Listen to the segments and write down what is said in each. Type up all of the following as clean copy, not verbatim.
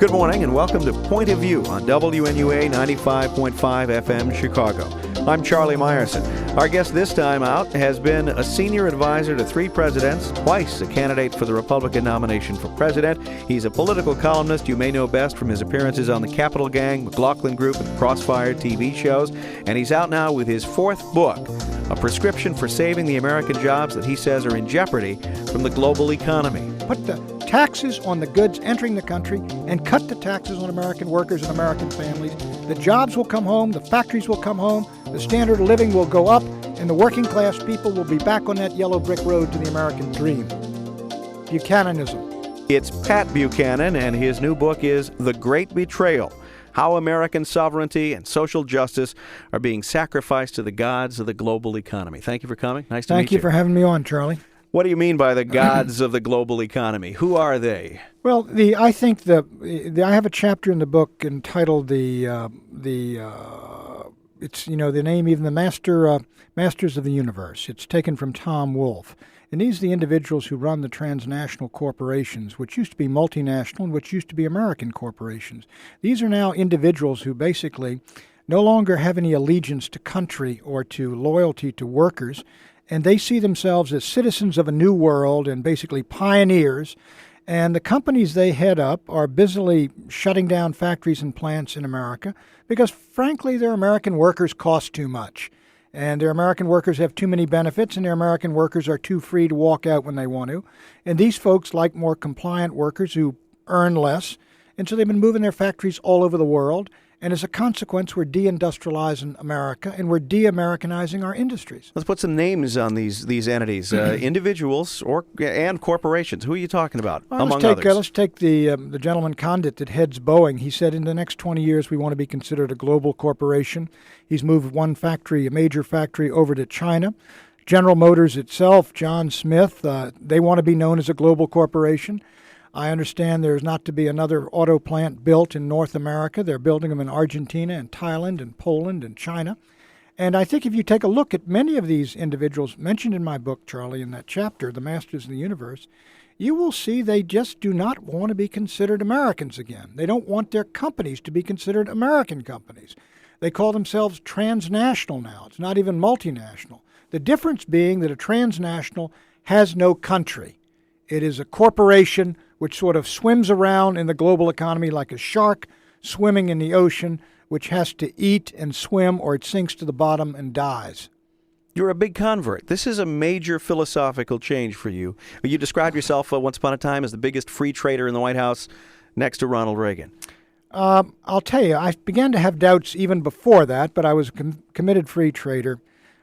Good morning and welcome to Point of View on WNUA 95.5 FM Chicago. I'm Charlie Meyerson. Our guest this time out has been a senior advisor to 3 presidents, twice a candidate for the Republican nomination for president. He's a political columnist you may know best from his appearances on the Capital Gang, McLaughlin Group, and Crossfire TV shows. And he's out now with his 4th book, a prescription for saving the American jobs that he says are in jeopardy from the global economy. Put the taxes on the goods entering the country and cut the taxes on American workers and American families. The jobs will come home, the factories will come home, the standard of living will go up, and the working class people will be back on that yellow brick road to the American dream. Buchananism. It's Pat Buchanan, and his new book is The Great Betrayal: How American Sovereignty and Social Justice Are Being Sacrificed to the Gods of the Global Economy. Thank you for coming. Nice to meet you. Thank you for having me on, Charlie. What do you mean by the gods of the global economy? Who are they? Well, I have a chapter in the book entitled the name, even the Masters of the Universe. It's taken from Tom Wolfe. And these are the individuals who run the transnational corporations, which used to be multinational and which used to be American corporations. These are now individuals who basically no longer have any allegiance to country or to loyalty to workers, and they see themselves as citizens of a new world and basically pioneers. And the companies they head up are busily shutting down factories and plants in America because, frankly, their American workers cost too much. And their American workers have too many benefits, and their American workers are too free to walk out when they want to. And these folks like more compliant workers who earn less. And so they've been moving their factories all over the world. And as a consequence, we're deindustrializing America, and we're de-Americanizing our industries. Let's put some names on these entities, individuals and corporations. Who are you talking about, among others? Let's take the gentleman Condit that heads Boeing. He said in the next 20 years we want to be considered a global corporation. He's moved one factory, a major factory, over to China. General Motors itself, John Smith, they want to be known as a global corporation. I understand there's not to be another auto plant built in North America. They're building them in Argentina and Thailand and Poland and China. And I think if you take a look at many of these individuals mentioned in my book, Charlie, in that chapter, The Masters of the Universe, you will see they just do not want to be considered Americans again. They don't want their companies to be considered American companies. They call themselves transnational now. It's not even multinational. The difference being that a transnational has no country. It is a corporation which sort of swims around in the global economy like a shark swimming in the ocean, which has to eat and swim or it sinks to the bottom and dies. You're a big convert. This is a major philosophical change for you. You described yourself once upon a time as the biggest free trader in the White House next to Ronald Reagan. I'll tell you, I began to have doubts even before that, but I was a committed free trader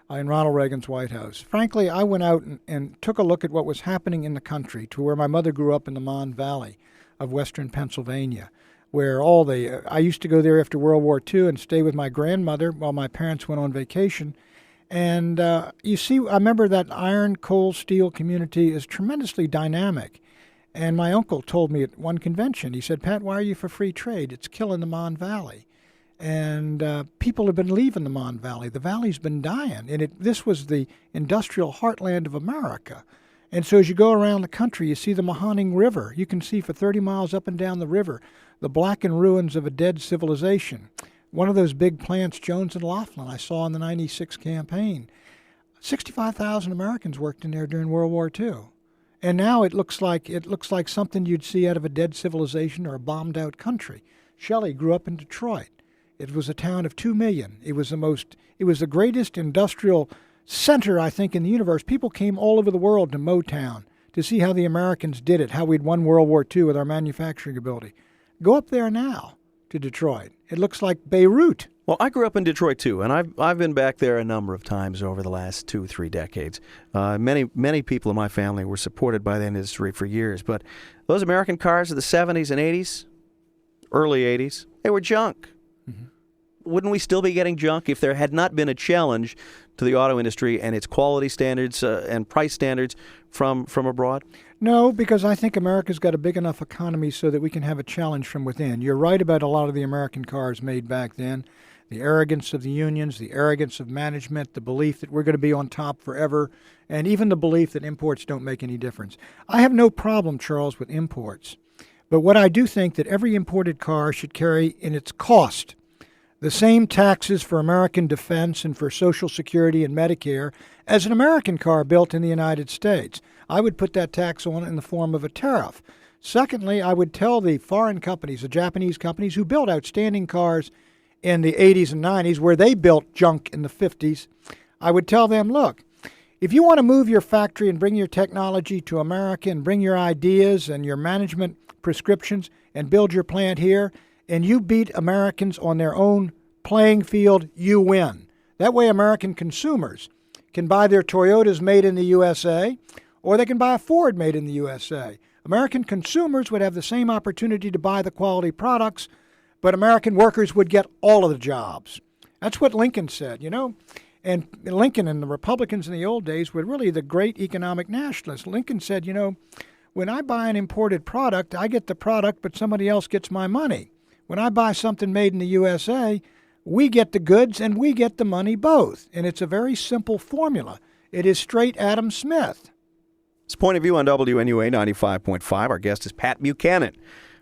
in Ronald Reagan's White House. Frankly, I went out and took a look at what was happening in the country, to where my mother grew up in the Mon Valley of western Pennsylvania, where I used to go there after World War II and stay with my grandmother while my parents went on vacation. And you see, I remember that iron, coal, steel community is tremendously dynamic. And my uncle told me at one convention, he said, "Pat, why are you for free trade? It's killing the Mon Valley." And people have been leaving the Mon Valley. The valley's been dying. And this was the industrial heartland of America. And so as you go around the country, you see the Mahoning River. You can see for 30 miles up and down the river the blackened ruins of a dead civilization. One of those big plants, Jones and Laughlin, I saw in the 96 campaign. 65,000 Americans worked in there during World War II. And now it looks like something you'd see out of a dead civilization or a bombed-out country. Shelley grew up in Detroit. It was a town of 2 million. It was the greatest industrial center, I think, in the universe. People came all over the world to Motown to see how the Americans did it, how we'd won World War II with our manufacturing ability. Go up there now to Detroit. It looks like Beirut. Well, I grew up in Detroit, too, and I've been back there a number of times over the last 2-3 decades. Many people in my family were supported by the industry for years, but those American cars of the 70s and 80s, early 80s, they were junk. Mm-hmm. Wouldn't we still be getting junk if there had not been a challenge to the auto industry and its quality standards and price standards from abroad? No, because I think America's got a big enough economy so that we can have a challenge from within. You're right about a lot of the American cars made back then. The arrogance of the unions, the arrogance of management, the belief that we're going to be on top forever, and even the belief that imports don't make any difference. I have no problem, Charles, with imports. But what I do think that every imported car should carry in its cost the same taxes for American defense and for Social Security and Medicare as an American car built in the United States. I would put that tax on in the form of a tariff. Secondly, I would tell the foreign companies, the Japanese companies who built outstanding cars in the 80s and 90s, where they built junk in the 50s, I would tell them, look, if you want to move your factory and bring your technology to America and bring your ideas and your management prescriptions and build your plant here, and you beat Americans on their own playing field, you win. That way American consumers can buy their Toyotas made in the USA, or they can buy a Ford made in the USA. American consumers would have the same opportunity to buy the quality products, but American workers would get all of the jobs. That's what Lincoln said, you know. And Lincoln and the Republicans in the old days were really the great economic nationalists. Lincoln said, you know, when I buy an imported product, I get the product, but somebody else gets my money. When I buy something made in the USA, we get the goods and we get the money both. And it's a very simple formula. It is straight Adam Smith. It's Point of View on WNUA 95.5. Our guest is Pat Buchanan,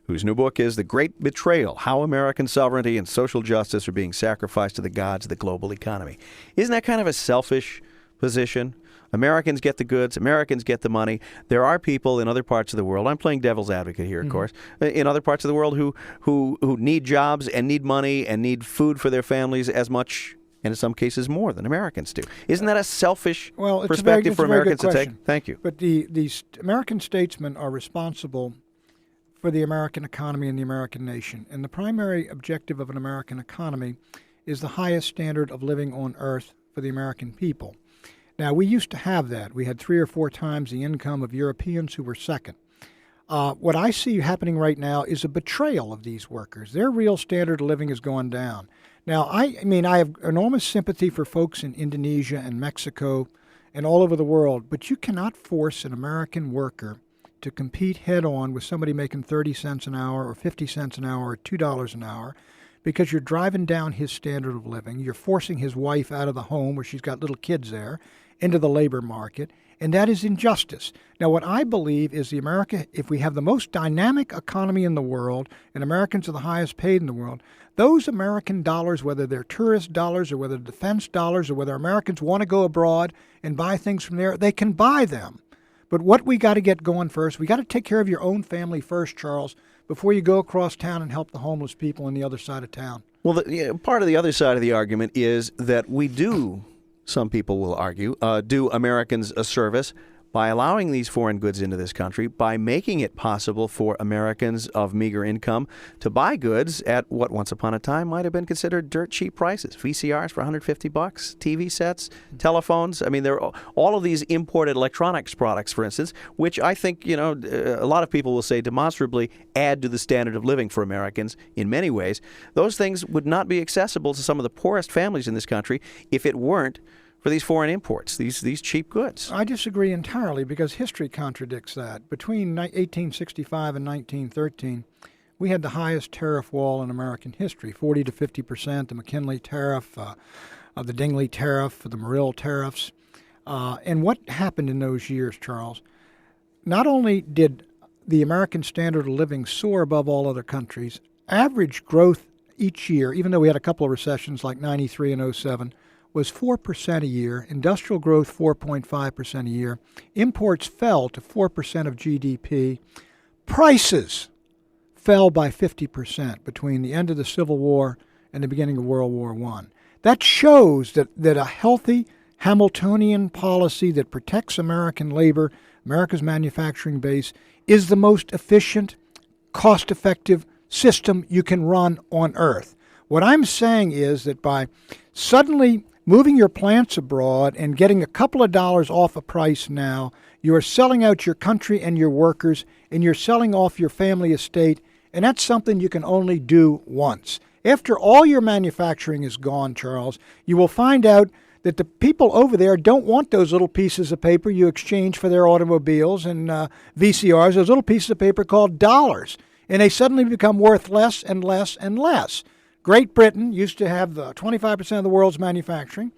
whose new book is The Great Betrayal, How American Sovereignty and Social Justice Are Being Sacrificed to the Gods of the Global Economy. Isn't that kind of a selfish position? Americans get the goods, Americans get the money. There are people in other parts of the world, I'm playing devil's advocate here, of course, in other parts of the world who need jobs and need money and need food for their families as much, and in some cases more, than Americans do. Isn't that a selfish perspective for Americans to take? Thank you. But the American statesmen are responsible for the American economy and the American nation. And the primary objective of an American economy is the highest standard of living on earth for the American people. Now, we used to have that. We had 3 or 4 times the income of Europeans who were second. What I see happening right now is a betrayal of these workers. Their real standard of living has gone down. Now, I have enormous sympathy for folks in Indonesia and Mexico and all over the world, but you cannot force an American worker to compete head-on with somebody making 30 cents an hour or 50 cents an hour or $2 an hour, because you're driving down his standard of living. You're forcing his wife out of the home where she's got little kids there into the labor market, and that is injustice. Now, what I believe is if we have the most dynamic economy in the world and Americans are the highest paid in the world, those American dollars, whether they're tourist dollars or whether they're defense dollars or whether Americans want to go abroad and buy things from there, they can buy them. But what we got to get going first, we got to take care of your own family first, Charles, before you go across town and help the homeless people on the other side of town. Well, part of the other side of the argument is that we do, some people will argue, do Americans a service by allowing these foreign goods into this country, by making it possible for Americans of meager income to buy goods at what once upon a time might have been considered dirt cheap prices. VCRs for $150, TV sets, telephones. I mean, there are all of these imported electronics products, for instance, which I think, a lot of people will say demonstrably add to the standard of living for Americans in many ways. Those things would not be accessible to some of the poorest families in this country if it weren't for these foreign imports, these cheap goods. I disagree entirely because history contradicts that. Between 1865 and 1913, we had the highest tariff wall in American history, 40 to 50%, the McKinley tariff, the Dingley tariff, the Morrill tariffs. And what happened in those years, Charles? Not only did the American standard of living soar above all other countries, average growth each year, even though we had a couple of recessions like 93 and 07, was 4% a year, industrial growth 4.5% a year, imports fell to 4% of GDP, prices fell by 50% between the end of the Civil War and the beginning of World War I. That shows that a healthy Hamiltonian policy that protects American labor, America's manufacturing base, is the most efficient, cost-effective system you can run on Earth. What I'm saying is that by suddenly moving your plants abroad and getting a couple of dollars off a price now, you are selling out your country and your workers, and you're selling off your family estate, and that's something you can only do once. After all your manufacturing is gone, Charles, you will find out that the people over there don't want those little pieces of paper you exchange for their automobiles and VCRs, those little pieces of paper called dollars, and they suddenly become worth less and less and less. Great Britain used to have 25% of the world's manufacturing.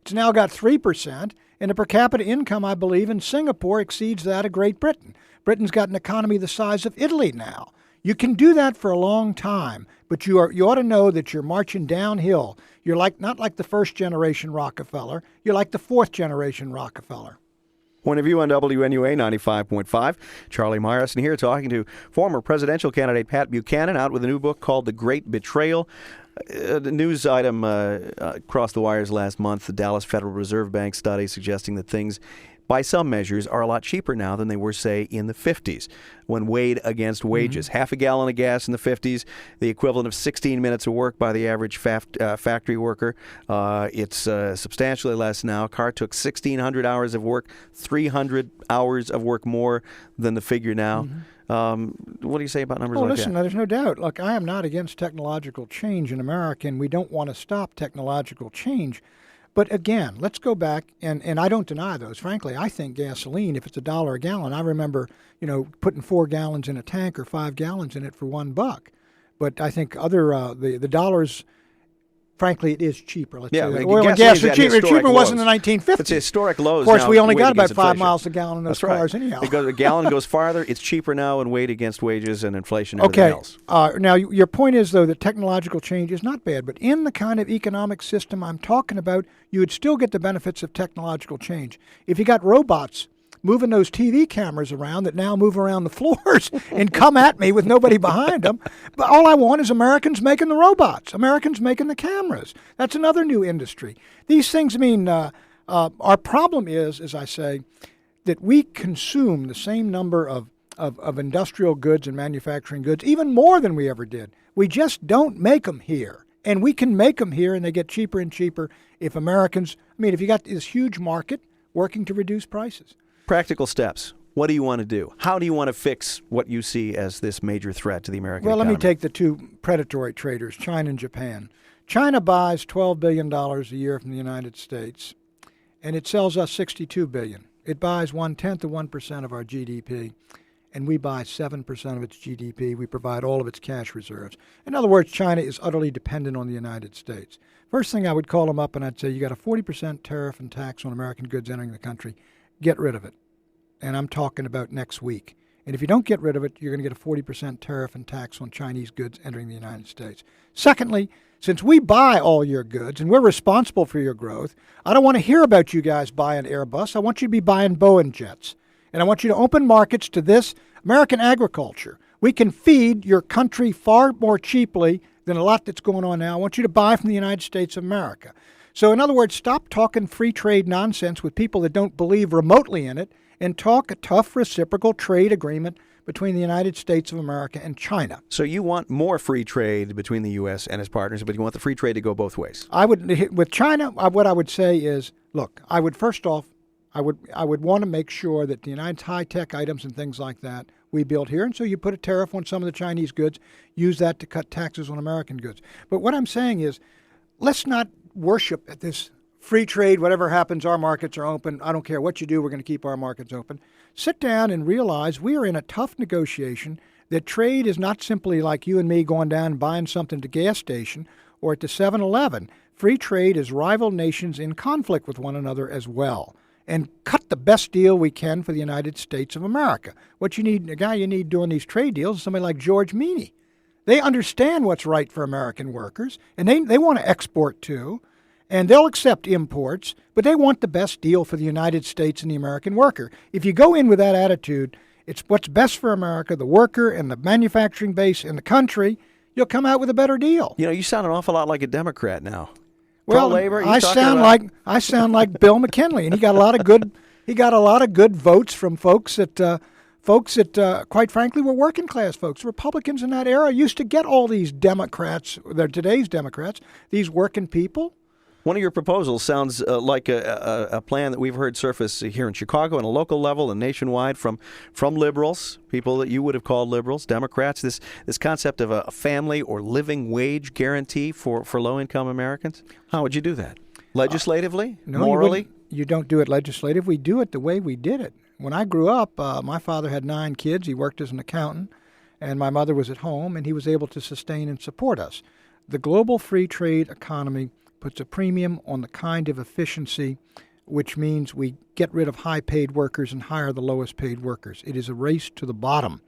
It's now got 3%, and the per capita income, I believe, in Singapore exceeds that of Great Britain. Britain's got an economy the size of Italy now. You can do that for a long time, but you ought to know that you're marching downhill. You're not like the first generation Rockefeller. You're like the fourth generation Rockefeller. Point of view on WNUA 95.5. Charlie Myerson here talking to former presidential candidate Pat Buchanan, out with a new book called The Great Betrayal. The news item crossed the wires last month, the Dallas Federal Reserve Bank study suggesting that things, by some measures, are a lot cheaper now than they were, say, in the 50s when weighed against wages. Half a gallon of gas in the 50s, the equivalent of 16 minutes of work by the average factory worker. It's substantially less now. A car took 1,600 hours of work, 300 hours of work more than the figure now. What do you say about numbers like listen, that? There's no doubt. Look, I am not against technological change in America, and we don't want to stop technological change. But again, let's go back, and I don't deny those. Frankly, I think gasoline, if it's $1 a gallon, I remember, putting 4 gallons in a tank or 5 gallons in it for $1. But I think the dollars, frankly, it is cheaper. Let's say that. Oil and gas are cheaper. Cheaper wasn't in the 1950s. It's historic lows. Of course, now, we only got about 5 inflation. miles a gallon in those cars anyhow. A gallon goes farther. It's cheaper now and weighed against wages and inflation and everything else. Now, your point is, though, that technological change is not bad. But in the kind of economic system I'm talking about, you would still get the benefits of technological change. If you got robots moving those TV cameras around that now move around the floors and come at me with nobody behind them. But all I want is Americans making the robots, Americans making the cameras. That's another new industry. These things mean our problem is, as I say, that we consume the same number of industrial goods and manufacturing goods, even more than we ever did. We just don't make them here. And we can make them here, and they get cheaper and cheaper if Americans, if you got this huge market working to reduce prices. Practical steps. What do you want to do? How do you want to fix what you see as this major threat to the American economy? Well, let me take the two predatory traders, China and Japan. China buys $12 billion a year from the United States, and it sells us $62 billion. It buys 1/10 of 1% of our GDP, and we buy 7% of its GDP. We provide all of its cash reserves. In other words, China is utterly dependent on the United States. First thing, I would call them up and I'd say, you got a 40% tariff and tax on American goods entering the country. Get rid of it. And I'm talking about next week. And if you don't get rid of it, you're going to get a 40% tariff and tax on Chinese goods entering the United States. Secondly, since we buy all your goods and we're responsible for your growth, I don't want to hear about you guys buying Airbus. I want you to be buying Boeing jets. And I want you to open markets to this American agriculture. We can feed your country far more cheaply than a lot that's going on now. I want you to buy from the United States of America. So in other words, stop talking free trade nonsense with people that don't believe remotely in it, and talk a tough reciprocal trade agreement between the United States of America and China. So you want more free trade between the U.S. and its partners, but you want the free trade to go both ways. With China, what I would say is, look, I would want to make sure that the United high-tech items and things like that we build here. And so you put a tariff on some of the Chinese goods, use that to cut taxes on American goods. But what I'm saying is, let's not worship at this free trade, whatever happens, our markets are open. I don't care what you do, we're going to keep our markets open. Sit down and realize we are in a tough negotiation, that trade is not simply like you and me going down and buying something at the gas station or at the 7-Eleven. Free trade is rival nations in conflict with one another as well. And cut the best deal we can for the United States of America. What you need, a guy you need doing these trade deals is somebody like George Meany. They understand what's right for American workers, and they want to export too. And they'll accept imports, but they want the best deal for the United States and the American worker. If you go in with that attitude, it's what's best for America, the worker and the manufacturing base in the country, you'll come out with a better deal. You sound an awful lot like a Democrat now. Well, Pro-labor, I sound like Bill McKinley, and he got a lot of good votes from folks that quite frankly, were working class folks. Republicans in that era used to get all these Democrats, they're today's Democrats, these working people. One of your proposals sounds like a plan that we've heard surface here in Chicago on a local level and nationwide from liberals, people that you would have called liberals, Democrats, this concept of a family or living wage guarantee for low-income Americans. How would you do that? Legislatively? No, morally? You don't do it legislatively. We do it the way we did it. When I grew up, my father had 9 kids. He worked as an accountant, and my mother was at home, and he was able to sustain and support us. The global free trade economy puts a premium on the kind of efficiency, which means we get rid of high-paid workers and hire the lowest-paid workers. It is a race to the bottom.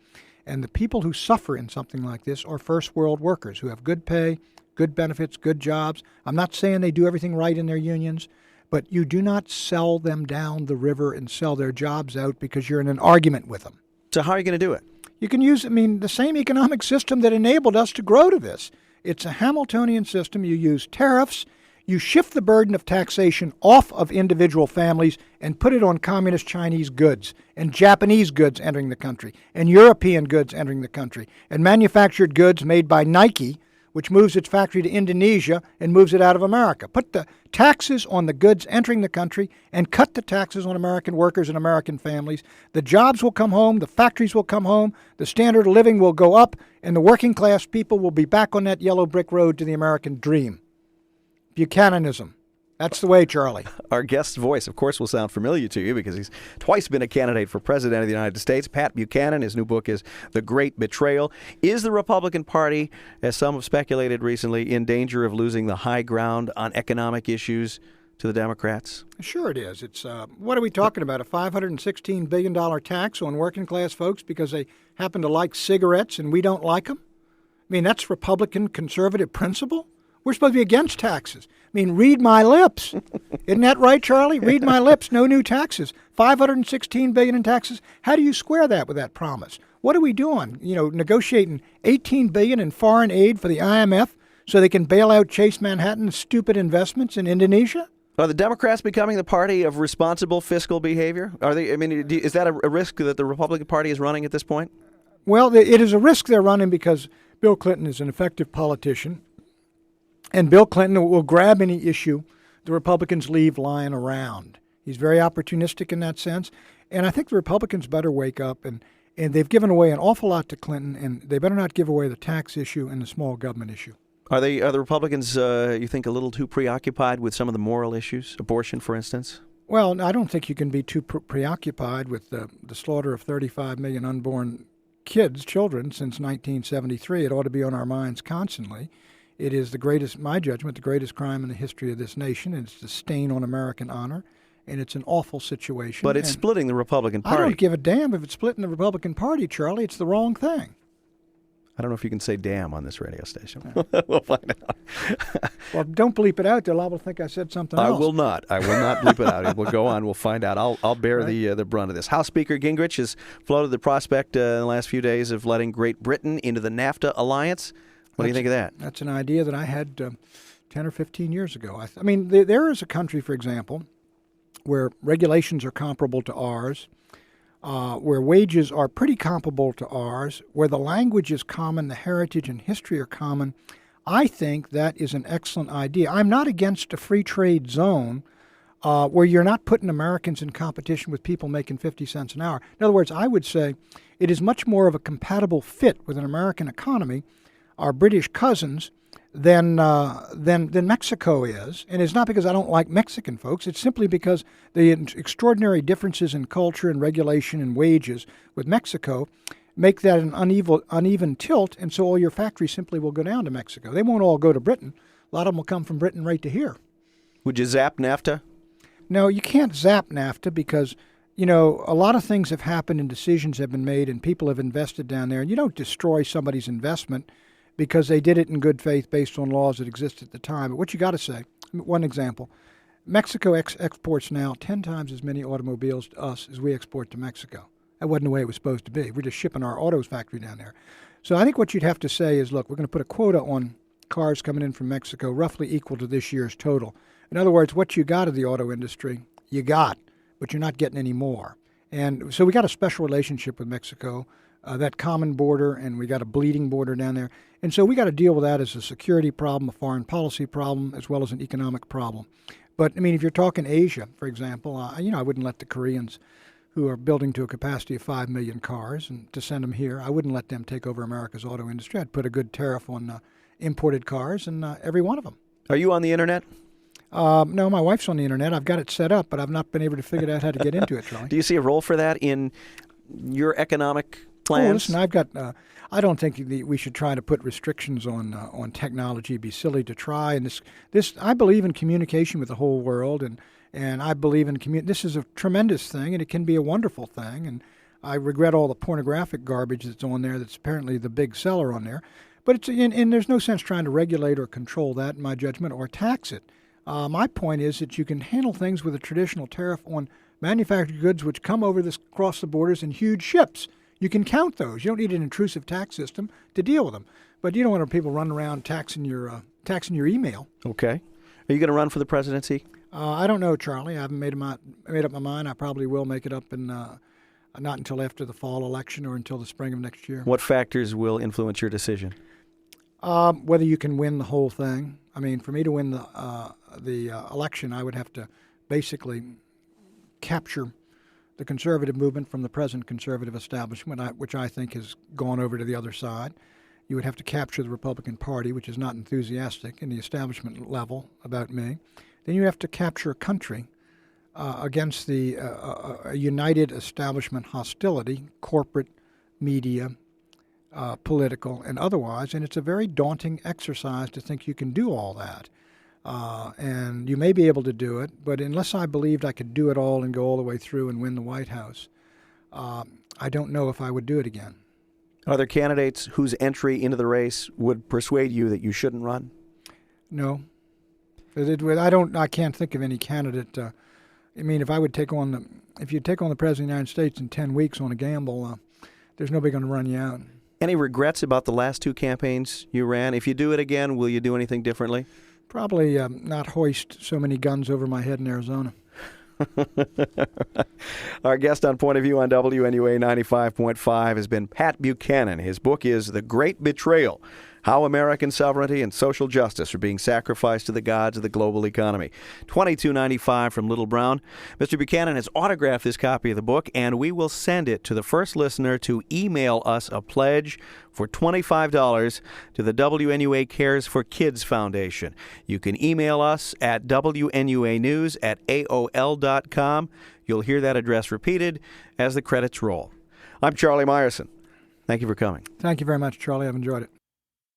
And the people who suffer in something like this are first world workers who have good pay, good benefits, good jobs. I'm not saying they do everything right in their unions, but you do not sell them down the river and sell their jobs out because you're in an argument with them. So how are you going to do it? You can use, the same economic system that enabled us to grow to this. It's a Hamiltonian system. You use tariffs. You shift the burden of taxation off of individual families and put it on communist Chinese goods and Japanese goods entering the country and European goods entering the country and manufactured goods made by Nike, which moves its factory to Indonesia and moves it out of America. Put the taxes on the goods entering the country and cut the taxes on American workers and American families. The jobs will come home, the factories will come home, the standard of living will go up, and the working class people will be back on that yellow brick road to the American dream. Buchananism. That's the way, Charlie. Our guest's voice, of course, will sound familiar to you because he's twice been a candidate for president of the United States. Pat Buchanan, his new book is The Great Betrayal. Is the Republican Party, as some have speculated recently, in danger of losing the high ground on economic issues to the Democrats? Sure it is. It's what are we talking about? A $516 billion tax on working class folks because they happen to like cigarettes and we don't like them? That's Republican conservative principle? We're supposed to be against taxes. Read my lips. Isn't that right, Charlie? Read my lips. No new taxes. $516 billion in taxes. How do you square that with that promise? What are we doing? Negotiating $18 billion in foreign aid for the IMF so they can bail out Chase Manhattan's stupid investments in Indonesia? Are the Democrats becoming the party of responsible fiscal behavior? Are they? Is that a risk that the Republican Party is running at this point? Well, it is a risk they're running because Bill Clinton is an effective politician. And Bill Clinton will grab any issue the Republicans leave lying around. He's very opportunistic in that sense. And I think the Republicans better wake up, and they've given away an awful lot to Clinton, and they better not give away the tax issue and the small government issue. Are the Republicans, you think, a little too preoccupied with some of the moral issues, abortion, for instance? Well, I don't think you can be too preoccupied with the slaughter of 35 million unborn children since 1973. It ought to be on our minds constantly. It is my judgment, the greatest crime in the history of this nation. It's the stain on American honor, and it's an awful situation. But it's splitting the Republican Party. I don't give a damn if it's splitting the Republican Party, Charlie. It's the wrong thing. I don't know if you can say damn on this radio station. We'll find out. Well, don't bleep it out. They're liable to think I said something else. I will not bleep it out. We'll go on. We'll find out. I'll bear the brunt of this. House Speaker Gingrich has floated the prospect in the last few days of letting Great Britain into the NAFTA alliance. What do you think of that? That's an idea that I had 10 or 15 years ago. There is a country, for example, where regulations are comparable to ours, where wages are pretty comparable to ours, where the language is common, the heritage and history are common. I think that is an excellent idea. I'm not against a free trade zone where you're not putting Americans in competition with people making 50 cents an hour. In other words, I would say it is much more of a compatible fit with an American economy, our British cousins, than Mexico is. And it's not because I don't like Mexican folks. It's simply because the extraordinary differences in culture and regulation and wages with Mexico make that an uneven tilt, and so all your factories simply will go down to Mexico. They won't all go to Britain. A lot of them will come from Britain right to here. Would you zap NAFTA? No, you can't zap NAFTA because, a lot of things have happened and decisions have been made and people have invested down there. And you don't destroy somebody's investment because they did it in good faith based on laws that existed at the time. But what you got to say, one example, Mexico exports now 10 times as many automobiles to us as we export to Mexico. That wasn't the way it was supposed to be. We're just shipping our autos factory down there. So I think what you'd have to say is, look, we're going to put a quota on cars coming in from Mexico roughly equal to this year's total. In other words, what you got of the auto industry, you got, but you're not getting any more. And so we got a special relationship with Mexico, that common border, and we got a bleeding border down there. And so we got to deal with that as a security problem, a foreign policy problem, as well as an economic problem. But, if you're talking Asia, for example, I wouldn't let the Koreans, who are building to a capacity of 5 million cars, and to send them here, I wouldn't let them take over America's auto industry. I'd put a good tariff on imported cars and every one of them. Are you on the Internet? No, my wife's on the Internet. I've got it set up, but I've not been able to figure out how to get into it, Charlie. Do you see a role for that in your economic plans? Oh, listen, I've got. I don't think we should try to put restrictions on technology. It'd be silly to try. And this, I believe in communication with the whole world, and I believe in this is a tremendous thing, and it can be a wonderful thing. And I regret all the pornographic garbage that's on there that's apparently the big seller on there. But and there's no sense trying to regulate or control that, in my judgment, or tax it. My point is that you can handle things with a traditional tariff on manufactured goods which come across the borders in huge ships. You can count those. You don't need an intrusive tax system to deal with them. But you don't want people running around taxing your email. Okay. Are you going to run for the presidency? I don't know, Charlie. I haven't made up my mind. I probably will make it up in not until after the fall election or until the spring of next year. What factors will influence your decision? Whether you can win the whole thing. I mean, for me to win the election, I would have to basically capture the conservative movement from the present conservative establishment, which I think has gone over to the other side. You would have to capture the Republican Party, which is not enthusiastic in the establishment level about me. Then you have to capture a country against the united establishment hostility, corporate, media, political, and otherwise. And it's a very daunting exercise to think you can do all that. And you may be able to do it, but unless I believed I could do it all and go all the way through and win the White House, I don't know if I would do it again. Are there candidates whose entry into the race would persuade you that you shouldn't run? No. I can't think of any candidate. I mean, if you take on the President of the United States in 10 weeks on a gamble, there's nobody going to run you out. Any regrets about the last two campaigns you ran? If you do it again, will you do anything differently? Probably not hoist so many guns over my head in Arizona. Our guest on Point of View on WNUA 95.5 has been Pat Buchanan. His book is The Great Betrayal: How American Sovereignty and Social Justice Are Being Sacrificed to the Gods of the Global Economy. $22.95 from Little Brown. Mr. Buchanan has autographed this copy of the book, and we will send it to the first listener to email us a pledge for $25 to the WNUA Cares for Kids Foundation. You can email us at WNUAnews@AOL.com. You'll hear that address repeated as the credits roll. I'm Charlie Meyerson. Thank you for coming. Thank you very much, Charlie. I've enjoyed it.